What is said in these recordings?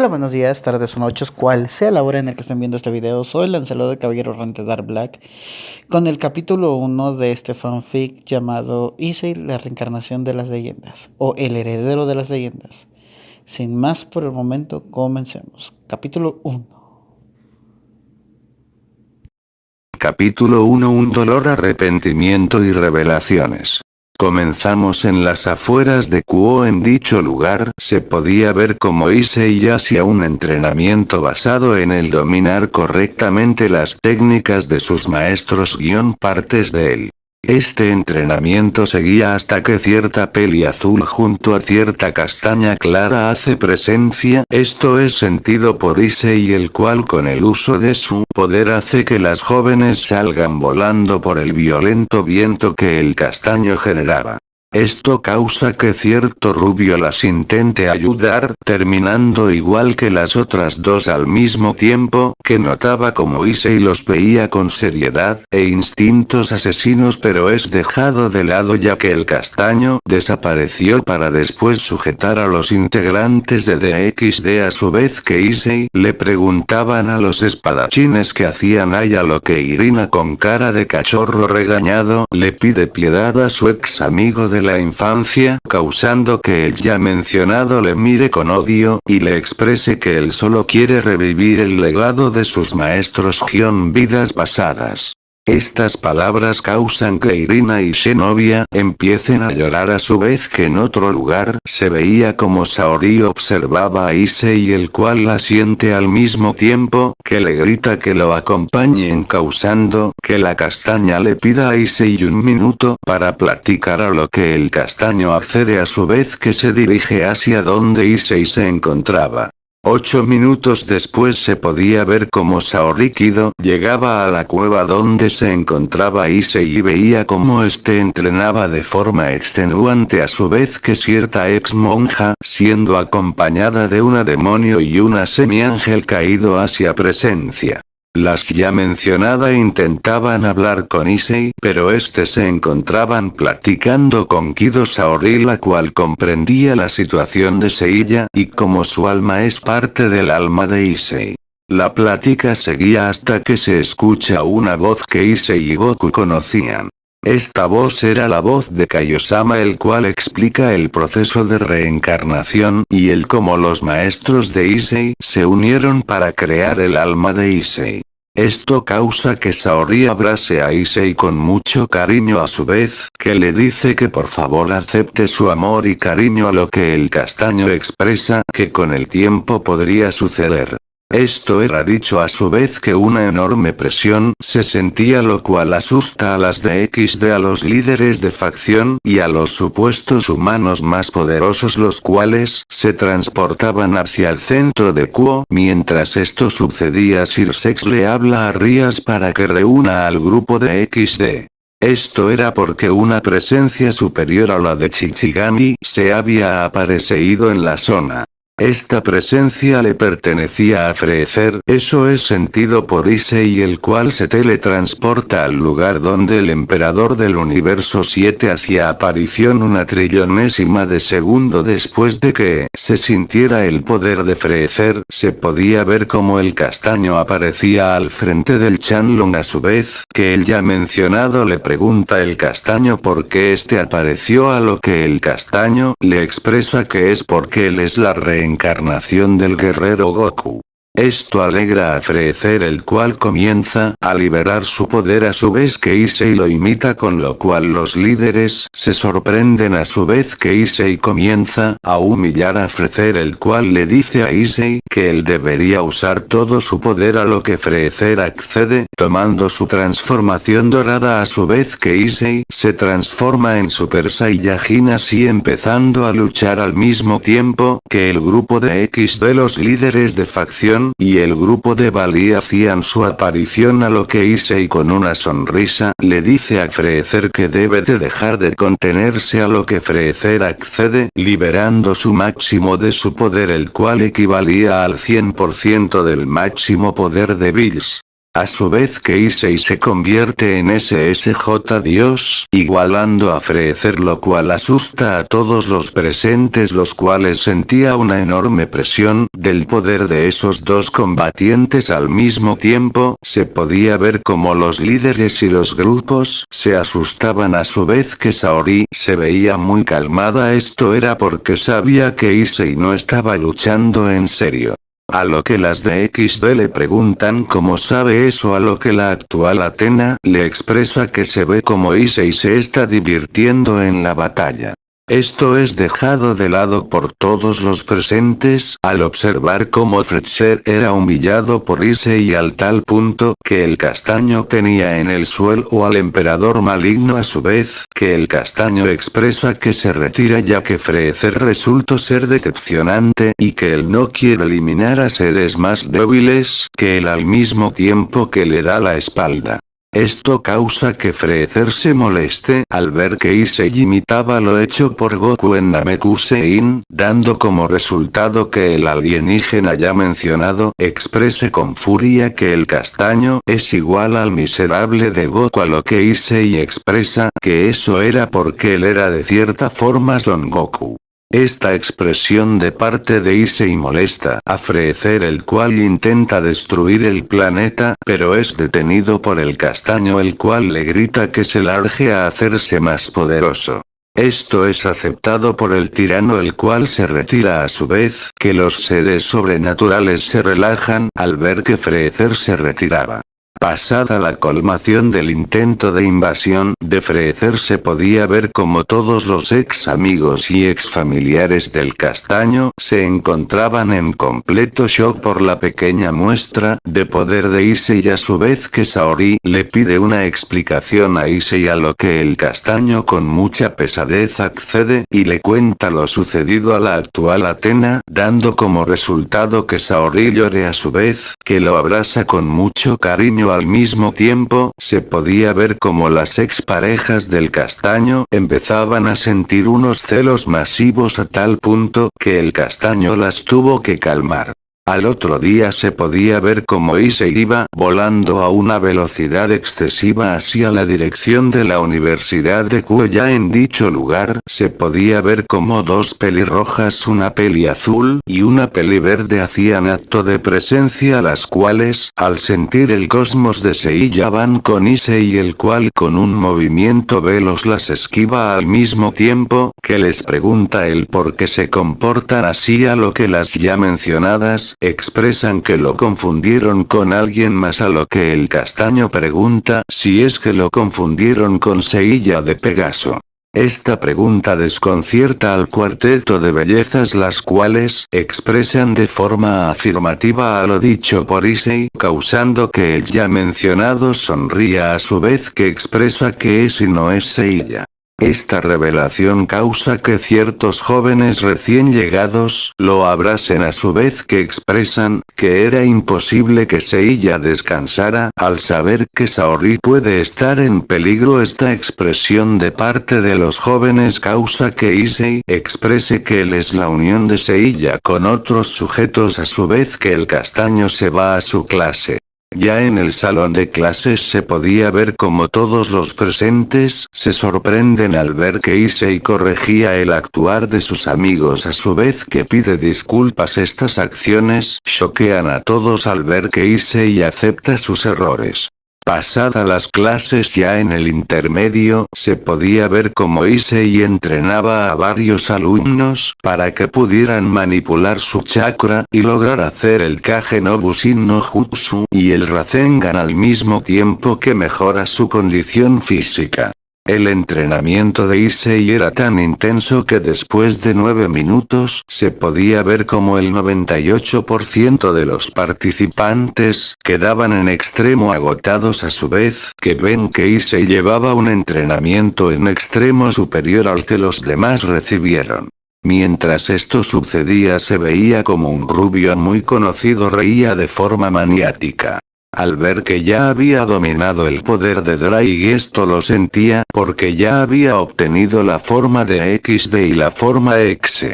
Hola, buenos días, tardes o noches, cual sea la hora en la que estén viendo este video. Soy Lancelot de Caballero Errante Dark Black con el capítulo 1 de este fanfic llamado Issei, la reencarnación de las leyendas o el heredero de las leyendas. Sin más por el momento, comencemos. Capítulo 1. Capítulo 1. Un dolor, arrepentimiento y revelaciones. Comenzamos en las afueras de Kuo. En dicho lugar, se podía ver cómo Issei hacía un entrenamiento basado en el dominar correctamente las técnicas de sus maestros partes de él. Este entrenamiento seguía hasta que cierta peli azul junto a cierta castaña clara hace presencia, esto es sentido por Issei, el cual con el uso de su poder hace que las jóvenes salgan volando por el violento viento que el castaño generaba. Esto causa que cierto rubio las intente ayudar, terminando igual que las otras dos al mismo tiempo, que notaba como Issei los veía con seriedad e instintos asesinos, pero es dejado de lado ya que el castaño desapareció para después sujetar a los integrantes de DXD, a su vez que Issei le preguntaban a los espadachines que hacían ahí, a lo que Irina con cara de cachorro regañado le pide piedad a su ex amigo de la infancia, causando que el ya mencionado le mire con odio, y le exprese que él solo quiere revivir el legado de sus maestros vidas pasadas. Estas palabras causan que Irina y Zenobia empiecen a llorar, a su vez que en otro lugar se veía como Saori observaba a Issei, el cual la siente al mismo tiempo que le grita que lo acompañen, causando que la castaña le pida a Issei un minuto para platicar, a lo que el castaño accede, a su vez que se dirige hacia donde Issei se encontraba. 8 minutos después se podía ver como Saori Kido llegaba a la cueva donde se encontraba Issei y veía cómo este entrenaba de forma extenuante, a su vez que cierta ex monja, siendo acompañada de una demonio y una semi-ángel caído, hacia presencia. Las ya mencionada intentaban hablar con Issei, pero se encontraban platicando con Kido Saori, la cual comprendía la situación de Seiya, y como su alma es parte del alma de Issei. La plática seguía hasta que se escucha una voz que Issei y Goku conocían. Esta voz era la voz de Kaiosama, el cual explica el proceso de reencarnación, y el cómo los maestros de Issei se unieron para crear el alma de Issei. Esto causa que Saori abrace a Issei con mucho cariño, a su vez que le dice que por favor acepte su amor y cariño, a lo que el castaño expresa que con el tiempo podría suceder. Esto era dicho a su vez que una enorme presión se sentía, lo cual asusta a las DXD, a los líderes de facción y a los supuestos humanos más poderosos, los cuales se transportaban hacia el centro de Kuo. Mientras esto sucedía, Sir Sex le habla a Rias para que reúna al grupo de XD. Esto era porque una presencia superior a la de Shichigami se había aparecido en la zona. Esta presencia le pertenecía a Freezer, eso es sentido por Issei, el cual se teletransporta al lugar donde el emperador del universo 7 hacía aparición una trillonésima de segundo después de que se sintiera el poder de Freezer. Se podía ver como el castaño aparecía al frente del Shenlong, a su vez que el ya mencionado le pregunta el castaño por qué apareció, a lo que el castaño le expresa que es porque él es la reencarnación del guerrero Goku. Esto alegra a Freezer, el cual comienza a liberar su poder, a su vez que Issei lo imita, con lo cual los líderes se sorprenden, a su vez que Issei comienza a humillar a Freezer, el cual le dice a Issei que él debería usar todo su poder, a lo que Freezer accede, tomando su transformación dorada, a su vez que Issei se transforma en Super Saiyajin, así empezando a luchar al mismo tiempo que el grupo de XD, los líderes de facción y el grupo de Bali hacían su aparición, a lo que Issei con una sonrisa le dice a Freezer que debe de dejar de contenerse, a lo que Freezer accede, liberando su máximo de su poder, el cual equivalía al 100% del máximo poder de Bills. A su vez que Issei se convierte en SSJ Dios, igualando a Freezer, lo cual asusta a todos los presentes, los cuales sentía una enorme presión del poder de esos dos combatientes al mismo tiempo. Se podía ver como los líderes y los grupos se asustaban, a su vez que Saori se veía muy calmada. Esto era porque sabía que Issei no estaba luchando en serio. A lo que las de XD le preguntan cómo sabe eso, a lo que la actual Athena le expresa que se ve como Issei se está divirtiendo en la batalla. Esto es dejado de lado por todos los presentes al observar cómo Freezer era humillado por Issei al tal punto que el castaño tenía en el suelo al emperador maligno, a su vez que el castaño expresa que se retira ya que Freezer resultó ser decepcionante y que él no quiere eliminar a seres más débiles que él al mismo tiempo que le da la espalda. Esto causa que Freezer se moleste al ver que Issei imitaba lo hecho por Goku en Namekusein, dando como resultado que el alienígena ya mencionado exprese con furia que el castaño es igual al miserable de Goku, a lo que Issei expresa que eso era porque él era de cierta forma Son Goku. Esta expresión de parte de Issei molesta a Freezer, el cual intenta destruir el planeta, pero es detenido por el castaño, el cual le grita que se largue a hacerse más poderoso. Esto es aceptado por el tirano, el cual se retira, a su vez que los seres sobrenaturales se relajan al ver que Freezer se retiraba. Pasada la colmación del intento de invasión de Freezer, se podía ver como todos los ex amigos y ex familiares del castaño se encontraban en completo shock por la pequeña muestra de poder de Issei, a su vez que Saori le pide una explicación a Issei, a lo que el castaño con mucha pesadez accede y le cuenta lo sucedido a la actual Athena, dando como resultado que Saori llore, a su vez que lo abraza con mucho cariño. Al mismo tiempo, se podía ver como las exparejas del castaño empezaban a sentir unos celos masivos, a tal punto que el castaño las tuvo que calmar. Al otro día se podía ver como Issei iba volando a una velocidad excesiva hacia la dirección de la Universidad de Kuo. Ya en dicho lugar se podía ver como dos pelirrojas, una peli azul y una peli verde, hacían acto de presencia, las cuales al sentir el cosmos de Seiya van con Issei, el cual con un movimiento veloz las esquiva, al mismo tiempo que les pregunta el por qué se comportan así, a lo que las ya mencionadas expresan que lo confundieron con alguien más, a lo que el castaño pregunta si es que lo confundieron con Seiya de Pegaso. Esta pregunta desconcierta al cuarteto de bellezas, las cuales expresan de forma afirmativa a lo dicho por Issei, causando que el ya mencionado sonría, a su vez que expresa que es y no es Seiya. Esta revelación causa que ciertos jóvenes recién llegados lo abracen, a su vez que expresan que era imposible que Seiya descansara al saber que Saori puede estar en peligro. Esta expresión de parte de los jóvenes causa que Issei exprese que él es la unión de Seiya con otros sujetos, a su vez que el castaño se va a su clase. Ya en el salón de clases se podía ver como todos los presentes se sorprenden al ver que Issei corregía el actuar de sus amigos, a su vez que pide disculpas. Estas acciones choquean a todos al ver que Issei acepta sus errores. Pasada las clases, ya en el intermedio, se podía ver como Issei entrenaba a varios alumnos para que pudieran manipular su chakra y lograr hacer el Kage no Bushin no Jutsu y el Rasengan al mismo tiempo que mejora su condición física. El entrenamiento de Issei era tan intenso que después de 9 minutos se podía ver como el 98% de los participantes quedaban en extremo agotados, a su vez que ven que Issei llevaba un entrenamiento en extremo superior al que los demás recibieron. Mientras esto sucedía, se veía como un rubio muy conocido reía de forma maniática. Al ver que ya había dominado el poder de Drake, esto lo sentía porque ya había obtenido la forma de XD y la forma X.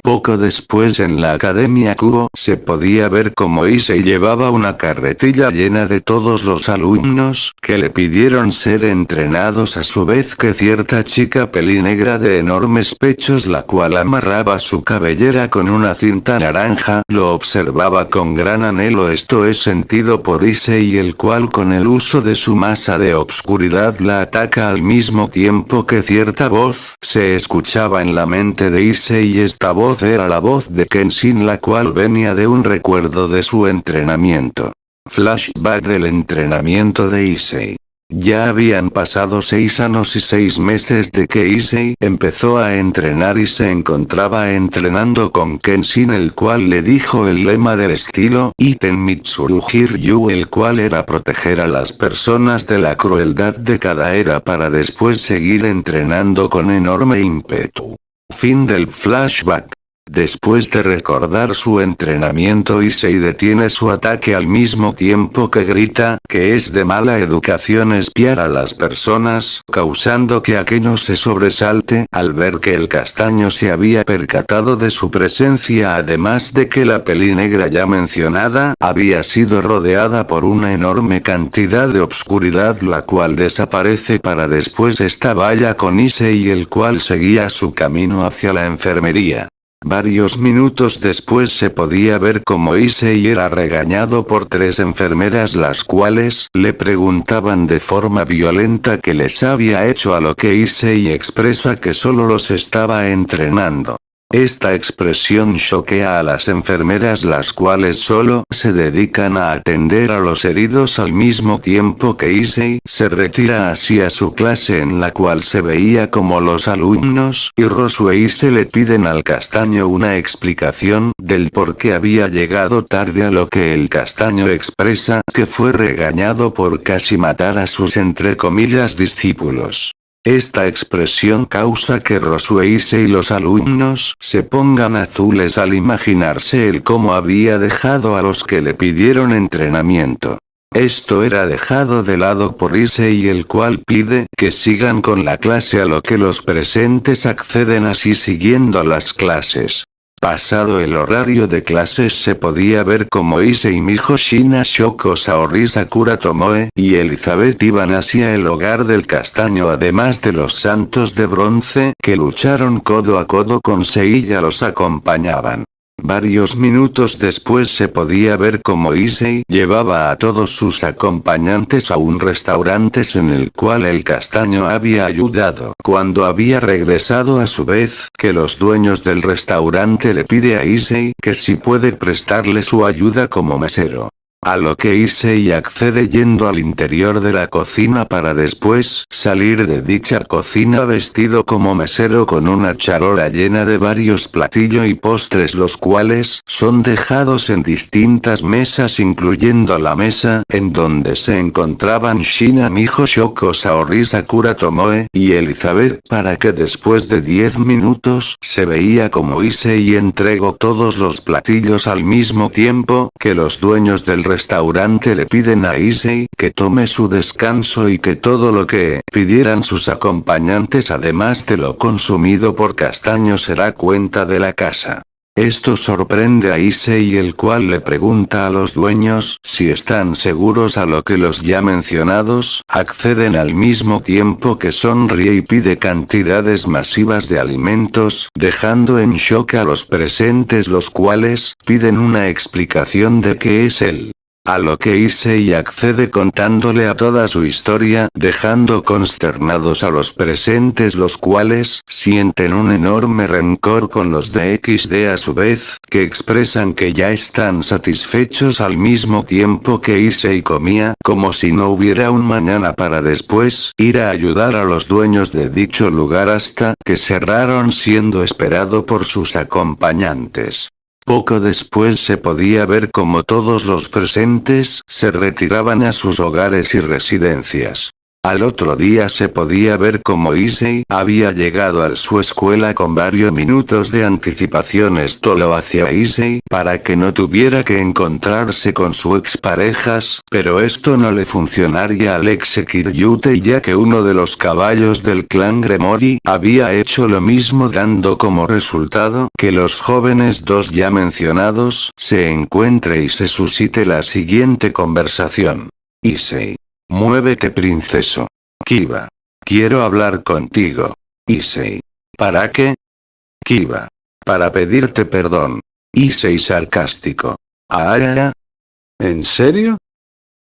Poco después en la Academia Kuo se podía ver cómo Issei llevaba una carretilla llena de todos los alumnos que le pidieron ser entrenados, a su vez que cierta chica pelinegra de enormes pechos, la cual amarraba su cabellera con una cinta naranja, lo observaba con gran anhelo. Esto es sentido por Issei, el cual con el uso de su masa de obscuridad la ataca al mismo tiempo que cierta voz se escuchaba en la mente de Issei. Esta voz era la voz de Kenshin, la cual venía de un recuerdo de su entrenamiento. Flashback del entrenamiento de Issei. Ya habían pasado 6 años y 6 meses de que Issei empezó a entrenar y se encontraba entrenando con Kenshin, el cual le dijo el lema del estilo Iten Mitsuru Hiryu, el cual era proteger a las personas de la crueldad de cada era para después seguir entrenando con enorme ímpetu. Fin del flashback. Después de recordar su entrenamiento, Issei detiene su ataque al mismo tiempo que grita que es de mala educación espiar a las personas, causando que Akeno se sobresalte al ver que el castaño se había percatado de su presencia, además de que la pelinegra ya mencionada había sido rodeada por una enorme cantidad de obscuridad, la cual desaparece para después esta valla con Issei, el cual seguía su camino hacia la enfermería. Varios minutos después se podía ver cómo Issei era regañado por 3 enfermeras, las cuales le preguntaban de forma violenta qué les había hecho, a lo que Issei expresa que solo los estaba entrenando. Esta expresión choquea a las enfermeras, las cuales solo se dedican a atender a los heridos, al mismo tiempo que Issei se retira hacia su clase, en la cual se veía como los alumnos y Rosue se le piden al castaño una explicación del por qué había llegado tarde, a lo que el castaño expresa que fue regañado por casi matar a sus entre comillas discípulos. Esta expresión causa que Rosue y los alumnos se pongan azules al imaginarse el cómo había dejado a los que le pidieron entrenamiento. Esto era dejado de lado por Issei, el cual pide que sigan con la clase, a lo que los presentes acceden, así siguiendo las clases. Pasado el horario de clases se podía ver como Issei, Mihoshina, Shoko, Saori, Sakura Tomoe y Elizabeth iban hacia el hogar del castaño, además de los santos de bronce que lucharon codo a codo con Seiya los acompañaban. Varios minutos después se podía ver como Issei llevaba a todos sus acompañantes a un restaurante en el cual el castaño había ayudado cuando había regresado, a su vez que los dueños del restaurante le pide a Issei que si puede prestarle su ayuda como mesero. A lo que Issei accede yendo al interior de la cocina para después salir de dicha cocina vestido como mesero con una charola llena de varios platillos y postres, los cuales son dejados en distintas mesas, incluyendo la mesa en donde se encontraban Shina, Miho, Shoko, Saori, Sakura Tomoe y Elizabeth, para que después de 10 minutos se veía como Issei entregó todos los platillos al mismo tiempo que los dueños del restaurante le piden a Issei que tome su descanso y que todo lo que pidieran sus acompañantes, además de lo consumido por castaño, será cuenta de la casa. Esto sorprende a Issei, el cual le pregunta a los dueños si están seguros, a lo que los ya mencionados acceden al mismo tiempo que sonríe y pide cantidades masivas de alimentos, dejando en shock a los presentes, los cuales piden una explicación de qué es él. A lo que Issei accede contándole a toda su historia, dejando consternados a los presentes, los cuales sienten un enorme rencor con los de XD, a su vez que expresan que ya están satisfechos, al mismo tiempo que Issei comía como si no hubiera un mañana, para después ir a ayudar a los dueños de dicho lugar hasta que cerraron, siendo esperado por sus acompañantes. Poco después se podía ver como todos los presentes se retiraban a sus hogares y residencias. Al otro día se podía ver cómo Issei había llegado a su escuela con varios minutos de anticipación. Esto lo hacía Issei para que no tuviera que encontrarse con su exparejas, pero esto no le funcionaría al ex Kiryute, ya que uno de los caballos del clan Gremory había hecho lo mismo, dando como resultado que los jóvenes dos ya mencionados se encuentre y se suscite la siguiente conversación. Issei. Muévete, princeso. Kiba. Quiero hablar contigo. Issei. ¿Para qué? Kiba. Para pedirte perdón. Issei sarcástico. ¿Ah? ¿En serio?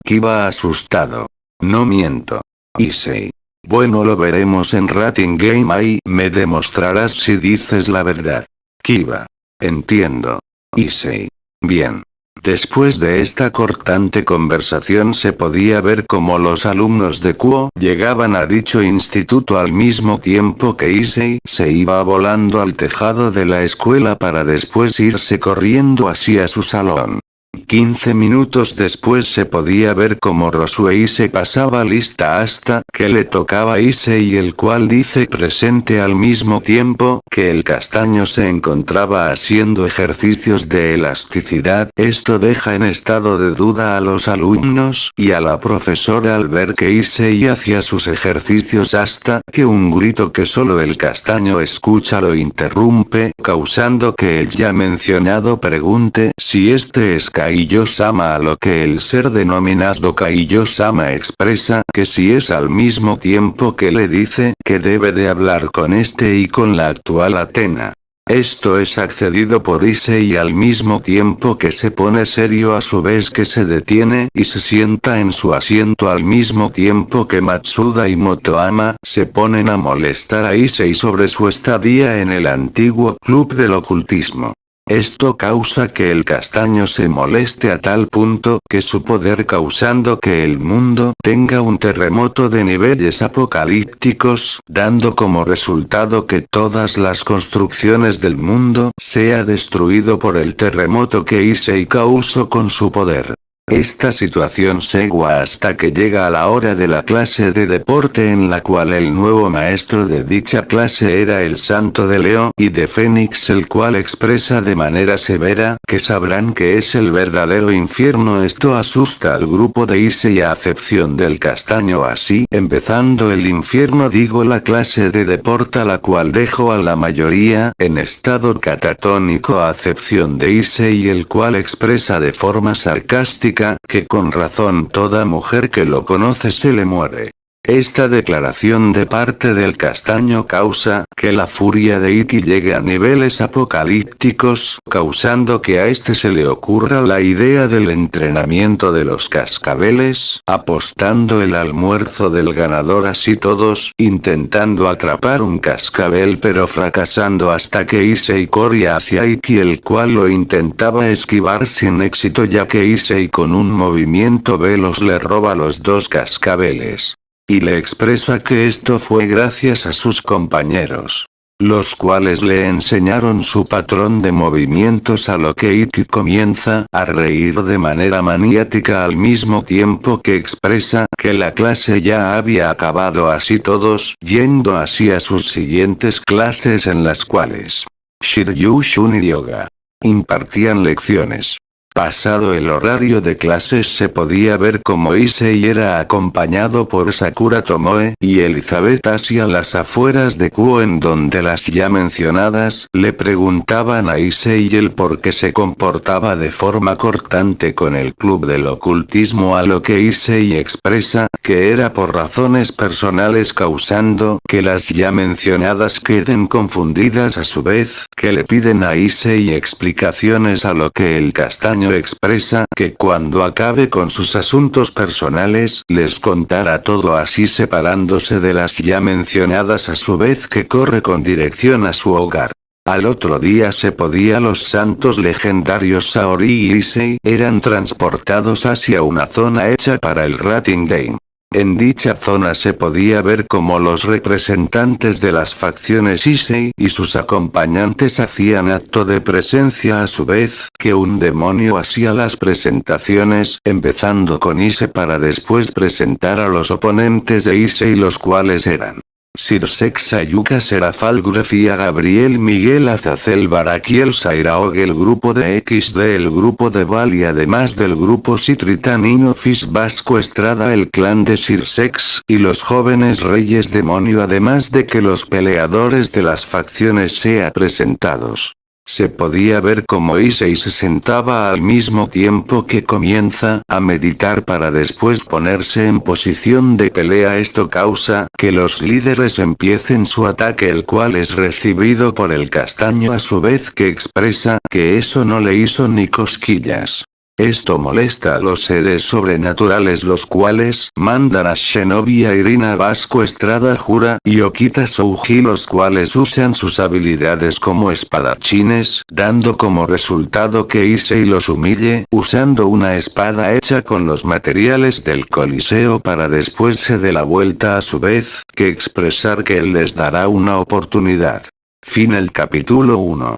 Kiba asustado. No miento. Issei. Bueno, lo veremos en Rating Game. Ahí me demostrarás si dices la verdad. Kiba. Entiendo. Issei. Bien. Después de esta cortante conversación se podía ver cómo los alumnos de Kuo llegaban a dicho instituto al mismo tiempo que Issei se iba volando al tejado de la escuela para después irse corriendo hacia su salón. 15 minutos después se podía ver cómo Rosue se pasaba lista hasta que le tocaba a Issei, el cual dice presente al mismo tiempo que el castaño se encontraba haciendo ejercicios de elasticidad. Esto deja en estado de duda a los alumnos y a la profesora al ver que Issei hacía sus ejercicios hasta que un grito que solo el castaño escucha lo interrumpe, causando que el ya mencionado pregunte si este es Kaiyo-sama, a lo que el ser denominado Kaiyo-sama expresa que si es, al mismo tiempo que le dice que debe de hablar con este y con la actual Atena. Esto es accedido por Issei al mismo tiempo que se pone serio, a su vez que se detiene y se sienta en su asiento al mismo tiempo que Matsuda y Motoama se ponen a molestar a Issei sobre su estadía en el antiguo club del ocultismo. Esto causa que el castaño se moleste a tal punto que su poder causando que el mundo tenga un terremoto de niveles apocalípticos, dando como resultado que todas las construcciones del mundo sea destruido por el terremoto que Issei causó con su poder. Esta situación segua hasta que llega a la hora de la clase de deporte, en la cual el nuevo maestro de dicha clase era el Santo de Leo y de Fénix, el cual expresa de manera severa que sabrán que es el verdadero infierno. Esto asusta al grupo de Issei a excepción del castaño. Así, empezando el infierno, digo la clase de deporte, la cual dejo a la mayoría en estado catatónico a excepción de Issei, el cual expresa de forma sarcástica que con razón toda mujer que lo conoce se le muere. Esta declaración de parte del castaño causa que la furia de Iki llegue a niveles apocalípticos, causando que a este se le ocurra la idea del entrenamiento de los cascabeles, apostando el almuerzo del ganador, así todos intentando atrapar un cascabel pero fracasando hasta que Issei corría hacia Iki, el cual lo intentaba esquivar sin éxito, ya que Issei con un movimiento veloz le roba los dos cascabeles. Y le expresa que esto fue gracias a sus compañeros, los cuales le enseñaron su patrón de movimientos, a lo que Iki comienza a reír de manera maniática al mismo tiempo que expresa que la clase ya había acabado, así todos yendo hacia sus siguientes clases, en las cuales Shiryu Shun y Ryoga impartían lecciones. Pasado el horario de clases se podía ver como Issei era acompañado por Sakura Tomoe y Elizabeth hacia las afueras de Kuo, en donde las ya mencionadas le preguntaban a Issei el por qué se comportaba de forma cortante con el club del ocultismo, a lo que Issei expresa que era por razones personales, causando que las ya mencionadas queden confundidas, a su vez que le piden a Issei explicaciones, a lo que el castaño expresa que cuando acabe con sus asuntos personales les contará todo, así separándose de las ya mencionadas, a su vez que corre con dirección a su hogar. Al otro día se podía los santos legendarios Saori y Issei eran transportados hacia una zona hecha para el Rating Game. En dicha zona se podía ver cómo los representantes de las facciones Issei y sus acompañantes hacían acto de presencia a su vez, que un demonio hacía las presentaciones, empezando con Issei para después presentar a los oponentes de Issei, los cuales eran Sir Sexa Yuka Serafal Grefía Gabriel Miguel Azazel Baraquiel Sairaog, el grupo de XD, el grupo de Val y además del grupo Citrita Niño Fish Vasco Estrada, el clan de Sir Sex y los jóvenes reyes demonio, además de que los peleadores de las facciones sea presentados. Se podía ver cómo Issei se sentaba al mismo tiempo que comienza a meditar para después ponerse en posición de pelea. Esto causa que los líderes empiecen su ataque, el cual es recibido por el castaño a su vez, que expresa que eso no le hizo ni cosquillas. Esto molesta a los seres sobrenaturales, los cuales mandan a Shinobi, a Irina Vasco Estrada Jura y Okita Souji, los cuales usan sus habilidades como espadachines, dando como resultado que Issei los humille, usando una espada hecha con los materiales del Coliseo para después se dé la vuelta a su vez, que expresar que él les dará una oportunidad. Fin el capítulo 1.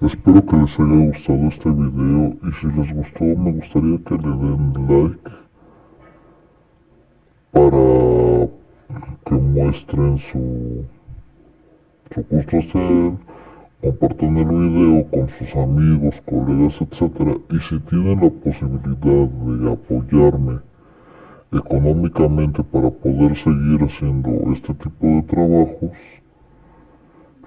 Espero que les haya gustado este video y si les gustó me gustaría que le den like para que muestren su gusto hacia él, compartan el video con sus amigos, colegas, etc. Y si tienen la posibilidad de apoyarme económicamente para poder seguir haciendo este tipo de trabajos,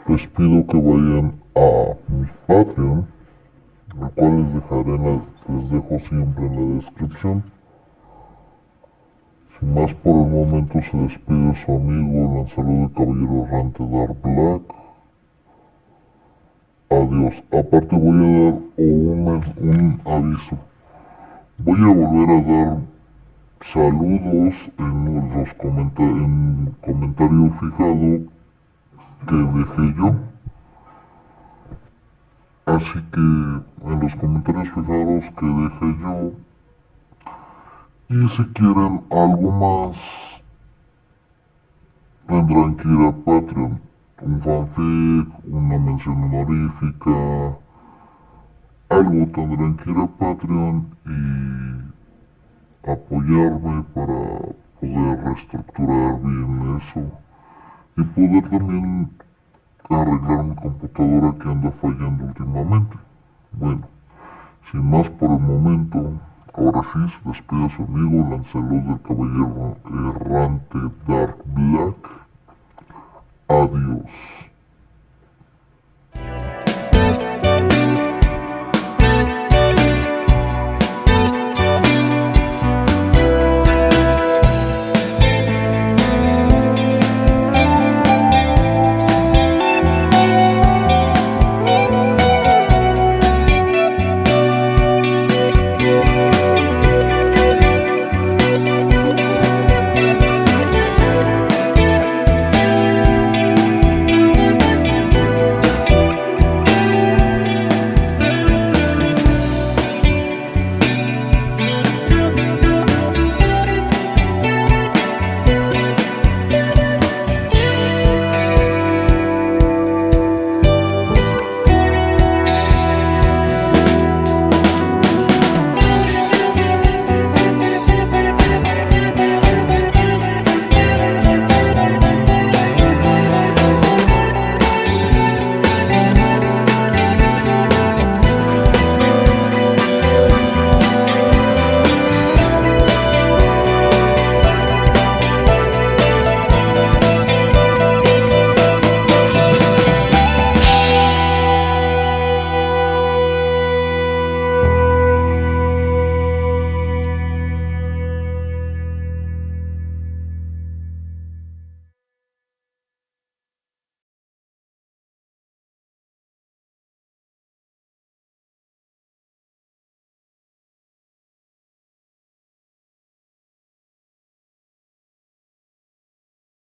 les pido que vayan a mi Patreon, el cual les dejo siempre en la descripción. Sin más por el momento, se despide su amigo Lancelot de Caballero Errante Dark Black. Adiós. Aparte voy a dar un aviso. Voy a volver a dar saludos en los comentario fijado que dejé yo. Así que en los comentarios fijados que dejé yo, y si quieren algo más, tendrán que ir a Patreon. Un fanfic, una mención honorífica, algo tendrán que ir a Patreon y apoyarme para poder reestructurar bien eso y poder también arreglar mi computadora que anda fallando últimamente. Bueno, sin más por el momento, ahora sí se despide su amigo Lancelot del Caballero Errante Dark Black.